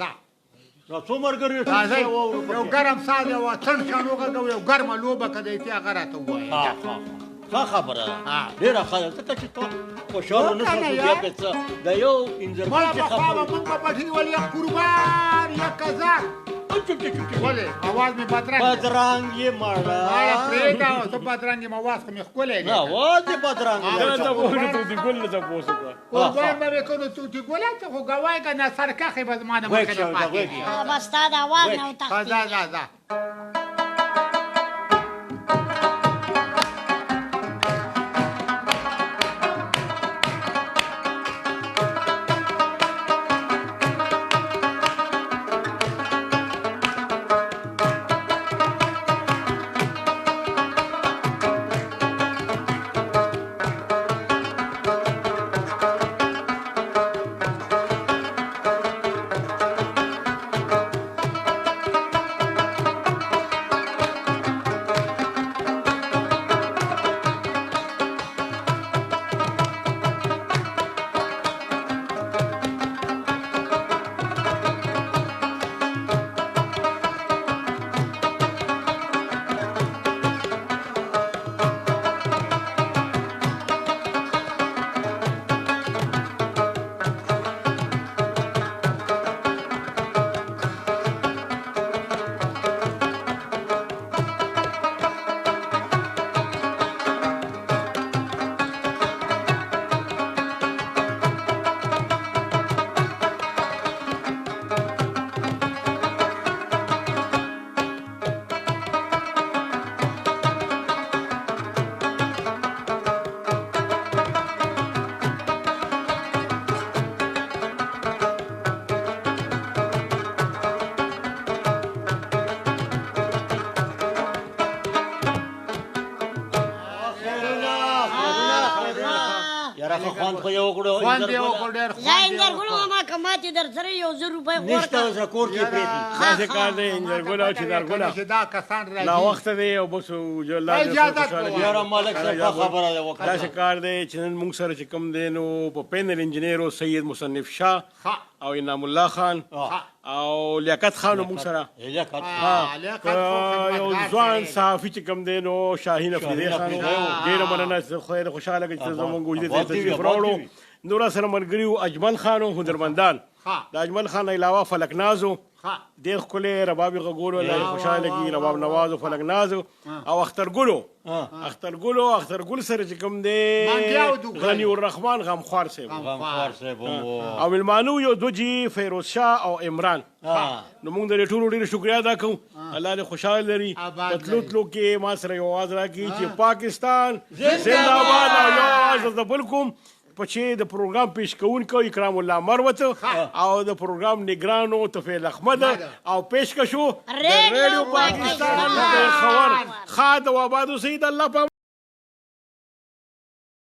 دا څو ملګري راځئ یو ګرم ساز یو څڼ شان وغږوو یو ګرمه لوبه که دی هغه راته ووایه ښه خبره ده ډېره ښه ده ځکه چې ته خوشحاله نه شوه بیا پې څه د یو انځرګل مړه چې پخوا به مونږ به پټي ول یک قربان یک هزار ولې اواز مې بدرنګ بدرنګ یې مړه پرېږده زه بدرنګ یم اواز خو مې ښکلی دی نه اواز یې بدرنګ قربان به مې که نو توتي ګله ته خو ګوایي که نه سرکښې به زما د مخې نه پاتې دي بس ستا د اواز نه وتښتېږي ځه خوند خو یې وکړو خوند یې وکړو ډېر زه انځرګل ماما که ماتې در سره 1000 روپۍ نشته اوسه کور کې پرېږدي داسې کار دی انځرګله چې درګله چې دا کسان راځي ناوخته دی او بس یاره ملک صاحب ښه خبره ده وکړه داسې کار دی چې نن موږ سره چې کوم دی نو په پینل انجینیرو سید مصنف شاه او انعام الله خان او لیاقت خان موږ سره یو ځوان صحافي چې کوم دی نو شاهین افریدی خان ډېره مننه خدای خوشحاله کړي چې زموږ وجود ته تشریف راوړو نور سره ملګري وو اجمل خان او هنرمندان د اجمل خان علاوه فلکناز ډېر ښکلی رباب یې غږولو الله یې خوشحاله کړي رباب نواز او فلکناز او اخترګلو اخترګل سره چې کوم دی غني الرحمن غمخوار صاحب او مېلمانو یو دوجي فیروز شاه او عمران نو موږ د دې ټولو ډېره شکریا ادا کوو الله دې خوشحاله لري په تلو تلو کې ما سره یو اواز راکړي چې پاکستان زنده‌باد او یو اواز د بل کوم په چې د پروګرام پیش کوونکو اکرام الله مروت او د پروګرام نگرانو طفیل احمد او پیشکشو د ریډیو پاکستان د خبر خاد و آباد سید الله